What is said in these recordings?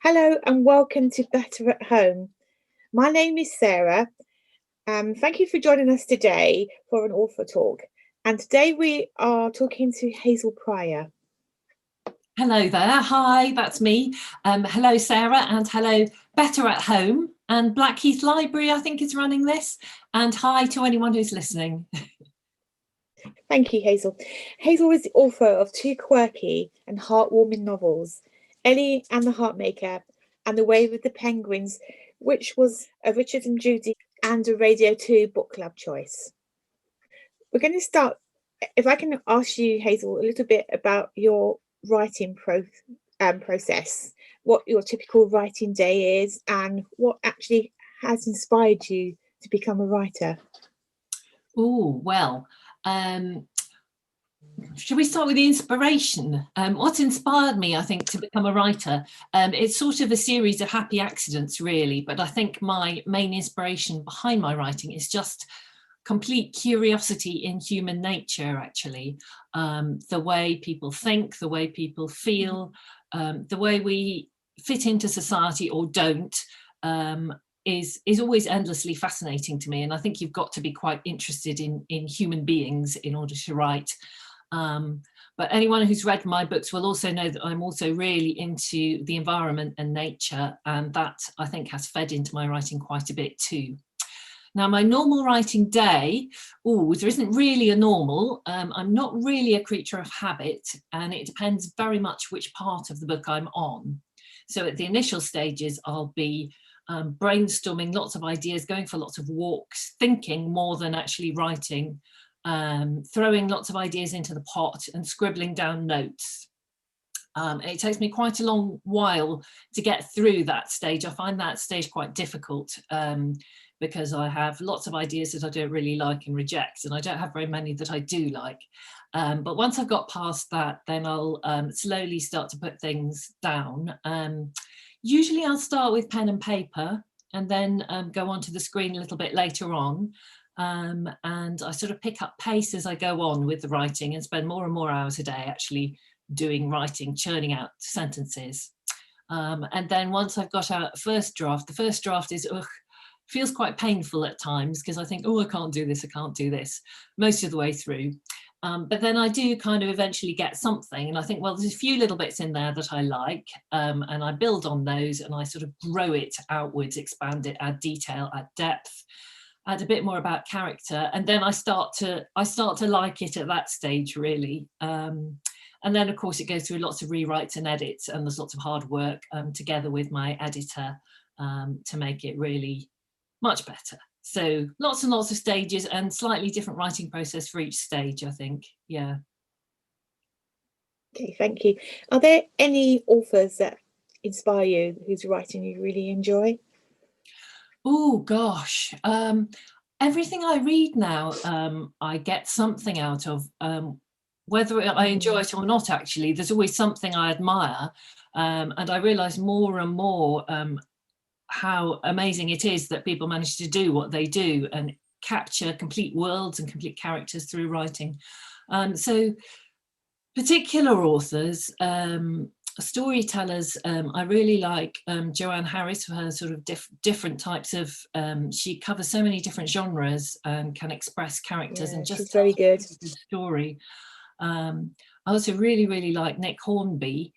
Hello and welcome to Better at Home. My name is Sarah. Thank you for joining us today for an author talk. And today we are talking to Hazel Prior. Hello there. Hi, that's me. Hello, Sarah, and hello, Better at Home. And Blackheath Library, I think, is running this. And hi to anyone who's listening. Thank you, Hazel. Hazel is the author of two quirky and heartwarming novels, Ellie and the Harpmaker and The Way with the Penguins, which was a Richard and Judy and a Radio 2 book club choice. We're going to start, if I can ask you, Hazel, a little bit about your writing process, what your typical writing day is and what actually has inspired you to become a writer. Oh, well, should we start with the inspiration? What inspired me, I think, to become a writer? It's sort of a series of happy accidents, really, but I think my main inspiration behind my writing is just complete curiosity in human nature, actually. The way people think, the way people feel, the way we fit into society or don't, is always endlessly fascinating to me. And I think you've got to be quite interested in human beings in order to write. But anyone who's read my books will also know that I'm also really into the environment and nature, and that I think has fed into my writing quite a bit too. Now, my normal writing day, there isn't really a normal. I'm not really a creature of habit, and it depends very much which part of the book I'm on. So at the initial stages, I'll be brainstorming lots of ideas, going for lots of walks, thinking more than actually writing, throwing lots of ideas into the pot and scribbling down notes. It takes me quite a long while to get through that stage. I find that stage quite difficult because I have lots of ideas that I don't really like and reject, and I don't have very many that I do like. But once I've got past that, then I'll slowly start to put things down. Usually I'll start with pen and paper and then go onto the screen a little bit later on. And I sort of pick up pace as I go on with the writing and spend more and more hours a day actually doing writing, churning out sentences. And then once I've got out the first draft is, feels quite painful at times because I think, I can't do this most of the way through. But then I do kind of eventually get something and I think, well, there's a few little bits in there that I like, and I build on those and I sort of grow it outwards, expand it, add detail, add depth, add a bit more about character, and then I start to like it at that stage, really. And then, of course, it goes through lots of rewrites and edits, and there's lots of hard work together with my editor to make it really much better. So lots and lots of stages and slightly different writing process for each stage, I think. Yeah. Okay, thank you. Are there any authors that inspire you, whose writing you really enjoy? Oh, gosh. Everything I read now, I get something out of. Whether I enjoy it or not, actually, there's always something I admire. And I realise more and more how amazing it is that people manage to do what they do and capture complete worlds and complete characters through writing. So particular authors, storytellers, I really like Joanne Harris for her sort of different types of, she covers so many different genres and can express characters and just she's very good. Story. I also really like Nick Hornby,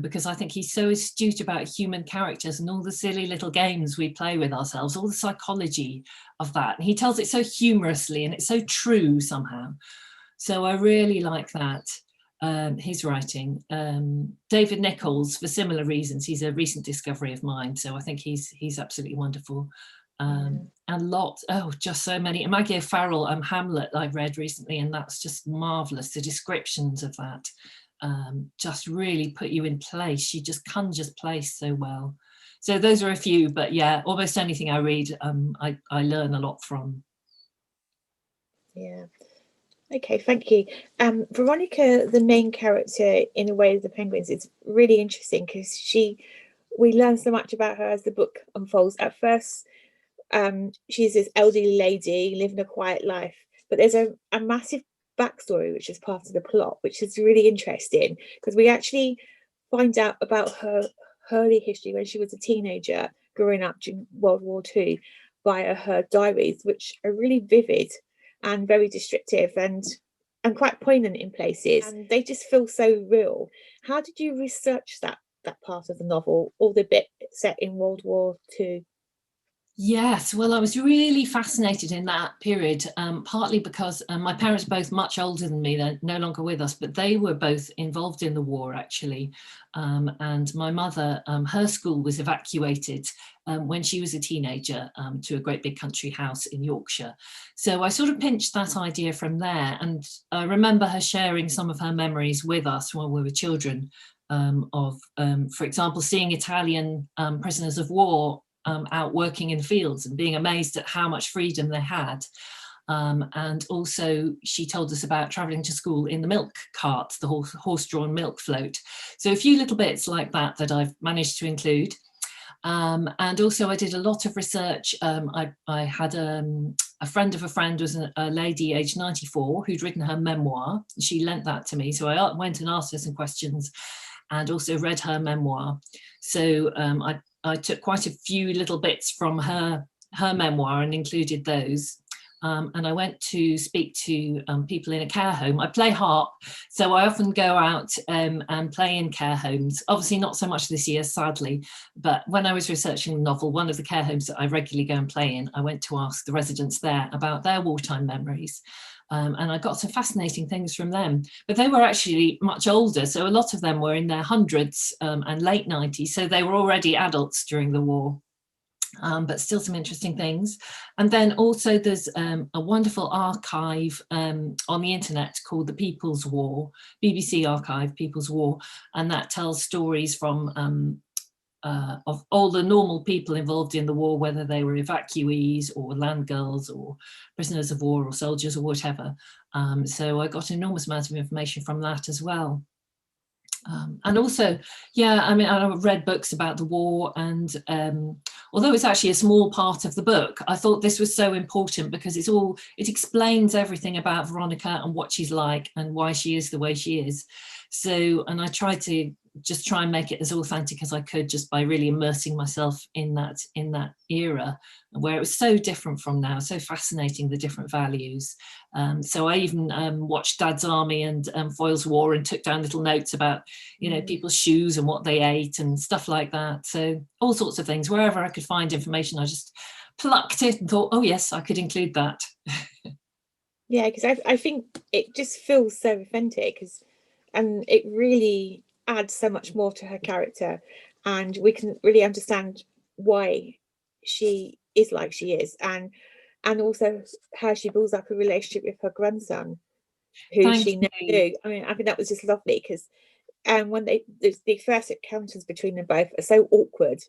because I think he's so astute about human characters and all the silly little games we play with ourselves, all the psychology of that. And he tells it so humorously and it's so true somehow. So I really like that, his writing. David Nichols, for similar reasons, he's a recent discovery of mine. So I think he's absolutely wonderful. And just so many. And Maggie O'Farrell, Hamlet, I've read recently, and that's just marvelous. The descriptions of that just really put you in place. She just conjures place so well. So those are a few, but yeah, almost anything I read, I learn a lot from. Yeah. Okay, thank you. Veronica, the main character in A Way of the Penguins, is really interesting because we learn so much about her as the book unfolds. At first, she's this elderly lady living a quiet life, but there's a massive backstory which is part of the plot, which is really interesting because we actually find out about her early history when she was a teenager growing up during World War II via her diaries, which are really vivid and very descriptive and quite poignant in places. And they just feel so real. How did you research that part of the novel, or the bit set in World War II? Yes, well, I was really fascinated in that period, partly because my parents are both much older than me. They're no longer with us, but they were both involved in the war, actually. And my mother, her school was evacuated when she was a teenager to a great big country house in Yorkshire. So I sort of pinched that idea from there. And I remember her sharing some of her memories with us when we were children of, for example, seeing Italian prisoners of war out working in fields and being amazed at how much freedom they had. And also she told us about travelling to school in the milk cart, the horse-drawn milk float. So a few little bits like that that I've managed to include. And also I did a lot of research. I had a friend of a friend was a lady aged 94 who'd written her memoir. She lent that to me. So I went and asked her some questions and also read her memoir. So I took quite a few little bits from her memoir and included those. And I went to speak to people in a care home. I play harp, so I often go out and play in care homes. Obviously not so much this year, sadly, but when I was researching the novel, one of the care homes that I regularly go and play in, I went to ask the residents there about their wartime memories. And I got some fascinating things from them. But they were actually much older, so a lot of them were in their hundreds and late 90s, so they were already adults during the war. But still some interesting things. And then also there's a wonderful archive on the internet called The People's War, BBC archive, People's War, and that tells stories from of all the normal people involved in the war, whether they were evacuees or land girls or prisoners of war or soldiers or whatever. So I got an enormous amount of information from that as well. And also, yeah, I mean, I read books about the war, and although it's actually a small part of the book, I thought this was so important because it explains everything about Veronica and what she's like and why she is the way she is. So, and I tried to just try and make it as authentic as I could, just by really immersing myself in that era where it was so different from now, so fascinating, the different values. So I even watched Dad's Army and Foyle's War and took down little notes about, you know, people's shoes and what they ate and stuff like that. So all sorts of things, wherever I could find information, I just plucked it and thought, oh yes, I could include that. Yeah, because I think it just feels so authentic, and it really adds so much more to her character, and we can really understand why she is like she is, and also how she builds up a relationship with her grandson, who Thank she never you. knew. I mean, I think that was just lovely because when the first encounters between them both are so awkward,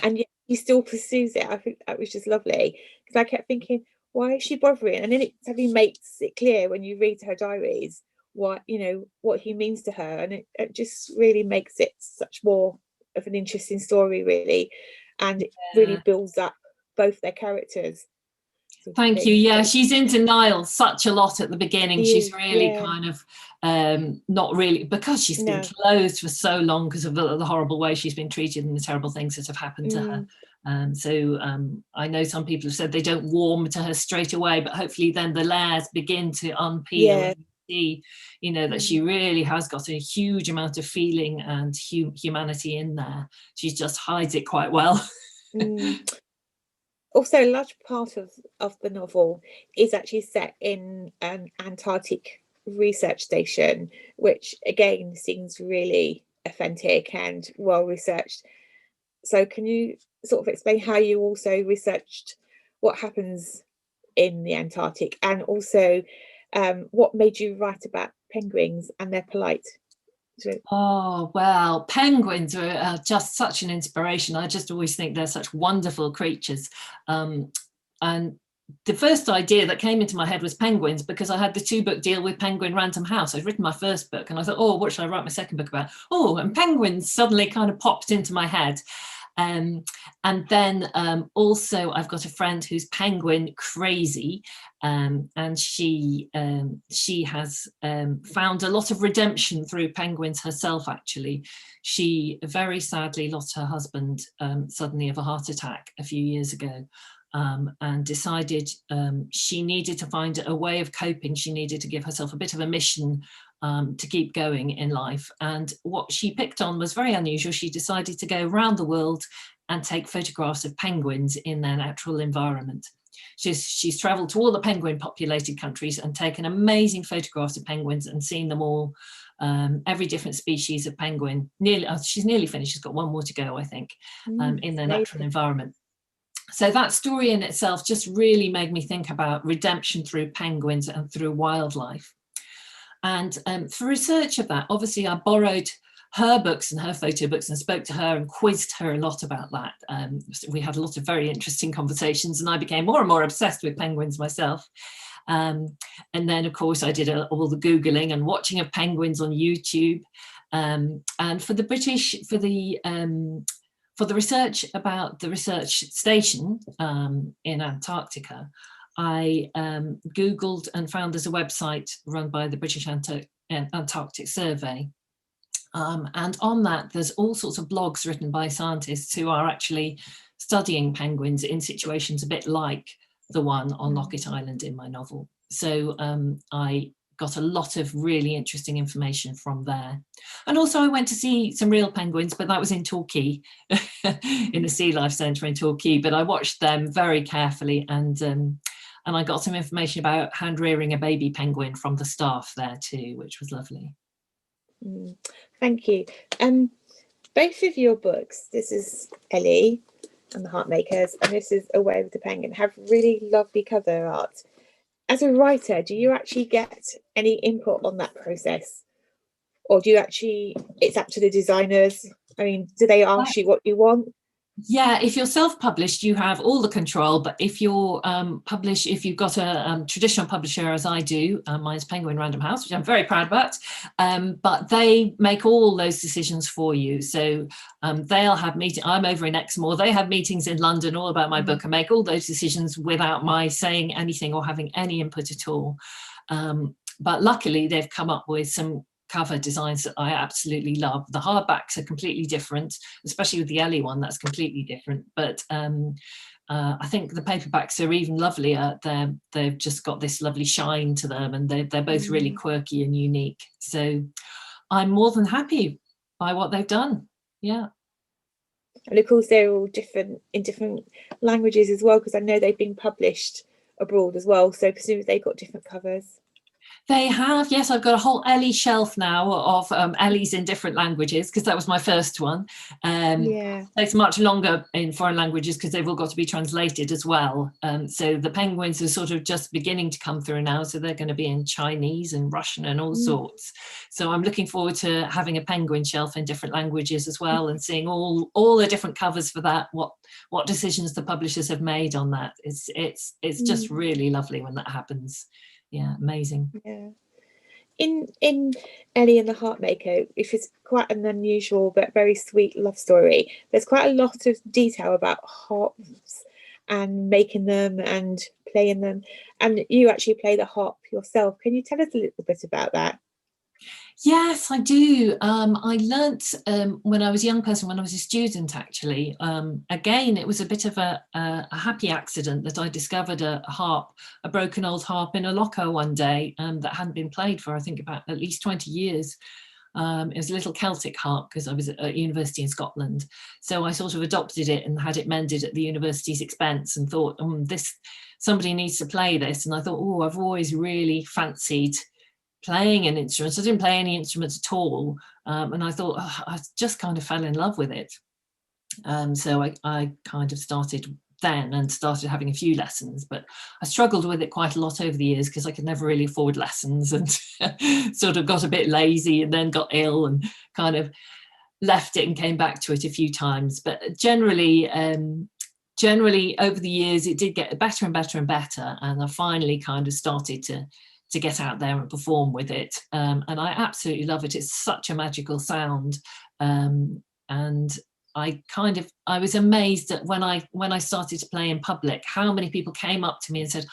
and yet he still pursues it. I think that was just lovely because I kept thinking, why is she bothering? And then it suddenly makes it clear when you read her diaries what, you know, what he means to her, and it just really makes it such more of an interesting story, really, and it really builds up both their characters. Thank you. Yeah, she's in denial such a lot at the beginning. She's really kind of not really, because she's been closed for so long because of the horrible way she's been treated and the terrible things that have happened to her. So I know some people have said they don't warm to her straight away, but hopefully then the layers begin to unpeel and see, you know, that she really has got a huge amount of feeling and humanity in there. She just hides it quite well. Also, a large part of the novel is actually set in an Antarctic research station, which again seems really authentic and well researched. So can you sort of explain how you also researched what happens in the Antarctic, and also what made you write about penguins and their plight? Oh, well, penguins are just such an inspiration. I just always think they're such wonderful creatures. And the first idea that came into my head was penguins, because I had the 2-book deal with Penguin Random House. I'd written my first book and I thought, oh, what should I write my second book about? Oh, and penguins suddenly kind of popped into my head. And then also I've got a friend who's penguin crazy, and she has found a lot of redemption through penguins herself. Actually, she very sadly lost her husband suddenly of a heart attack a few years ago. And decided she needed to find a way of coping. She needed to give herself a bit of a mission to keep going in life. And what she picked on was very unusual. She decided to go around the world and take photographs of penguins in their natural environment. She's traveled to all the penguin populated countries and taken amazing photographs of penguins and seen them all, every different species of penguin. She's nearly finished. She's got one more to go, I think, in their natural environment. So that story in itself just really made me think about redemption through penguins and through wildlife. And for research of that, obviously I borrowed her books and her photo books and spoke to her and quizzed her a lot about that. We had a lot of very interesting conversations, and I became more and more obsessed with penguins myself. And then, of course, I did all the Googling and watching of penguins on YouTube. And for the British, for the research about the research station in Antarctica, I Googled and found there's a website run by the British Antarctic Survey. And on that, there's all sorts of blogs written by scientists who are actually studying penguins in situations a bit like the one on Lockett Island in my novel. So I got a lot of really interesting information from there. And also I went to see some real penguins, but that was in Torquay, in the Sea Life Centre in Torquay. But I watched them very carefully, and I got some information about hand rearing a baby penguin from the staff there too, which was lovely. Thank you. Both of your books, this is Ellie and the Harpmakers, and this is Away with the Penguin, have really lovely cover art. As a writer, do you actually get any input on that process? Or do you actually, it's up to the designers? I mean, do they ask you what you want? Yeah, if you're self-published, you have all the control. But if you're published, if you've got a traditional publisher, as I do, mine's Penguin Random House, which I'm very proud about, but they make all those decisions for you. So they'll have meetings. I'm over in Exmoor. They have meetings in London all about my book and make all those decisions without my saying anything or having any input at all. But luckily, they've come up with some cover designs that I absolutely love. The hardbacks are completely different, especially with the Ellie one, that's completely different. But I think the paperbacks are even lovelier. They've just got this lovely shine to them, and they're both really quirky and unique. So I'm more than happy by what they've done. Yeah. And of course, they're all different in different languages as well, because I know they've been published abroad as well. So presumably they've got different covers. They have, yes. I've got a whole Ellie shelf now of Ellies in different languages, because that was my first one. It's much longer in foreign languages because they've all got to be translated as well. So the penguins are sort of just beginning to come through now. So they're going to be in Chinese and Russian and all sorts. So I'm looking forward to having a penguin shelf in different languages as well, and seeing all the different covers for that. What decisions the publishers have made on that. It's just really lovely when that happens. Yeah, amazing. Yeah. In Ellie and the Harpmaker, which is quite an unusual but very sweet love story, there's quite a lot of detail about harps and making them and playing them. And you actually play the harp yourself. Can you tell us a little bit about that? Yes, I do. I learnt when I was a young person, when I was a student, actually. Again, it was a bit of a happy accident that I discovered a broken old harp in a locker one day that hadn't been played for, I think, about at least 20 years. It was a little Celtic harp because I was at a university in Scotland. So I sort of adopted it and had it mended at the university's expense, and thought, somebody needs to play this. And I thought, I've always really fancied playing an instrument. I didn't play any instruments at all, and I thought I just kind of fell in love with it. So I kind of started then and started having a few lessons, but I struggled with it quite a lot over the years because I could never really afford lessons, and sort of got a bit lazy, and then got ill and kind of left it and came back to it a few times. But generally over the years it did get better and better and better, and I finally kind of started to get out there and perform with it, and I absolutely love it. It's such a magical sound, and I was amazed at when I started to play in public, how many people came up to me and said,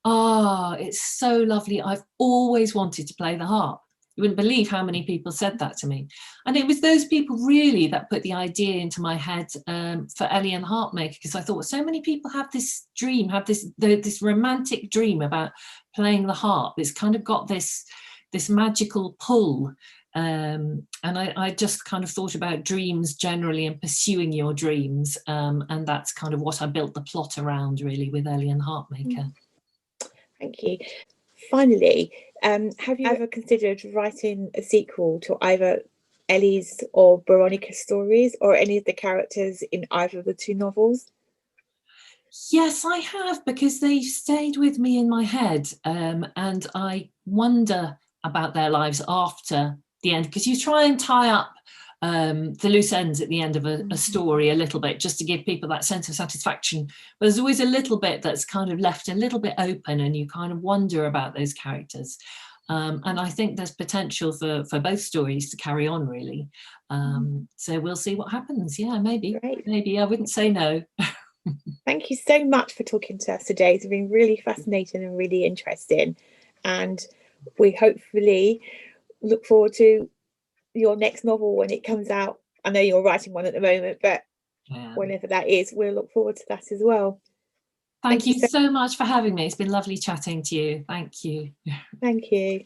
"Oh, it's so lovely. I've always wanted to play the harp." You wouldn't believe how many people said that to me. And it was those people really that put the idea into my head for Ellie and Harpmaker, because I thought so many people have this dream, have this romantic dream about playing the harp. It's kind of got this magical pull. And I just kind of thought about dreams generally and pursuing your dreams. And that's kind of what I built the plot around, really, with Ellie and Harpmaker. Thank you. Finally, have you ever considered writing a sequel to either Ellie's or Veronica's stories, or any of the characters in either of the two novels? Yes, I have, because they've stayed with me in my head, and I wonder about their lives after the end, because you try and tie up the loose ends at the end of a story a little bit, just to give people that sense of satisfaction. But there's always a little bit that's kind of left a little bit open, and you kind of wonder about those characters. And I think there's potential for both stories to carry on, really. So we'll see what happens. Yeah, maybe. Great. Maybe. I wouldn't say no. Thank you so much for talking to us today. It's been really fascinating and really interesting. And we hopefully look forward to your next novel when it comes out. I know you're writing one at the moment, but whenever that is, we'll look forward to that as well. Thank you so much for having me. It's been lovely chatting to you. Thank you. Thank you.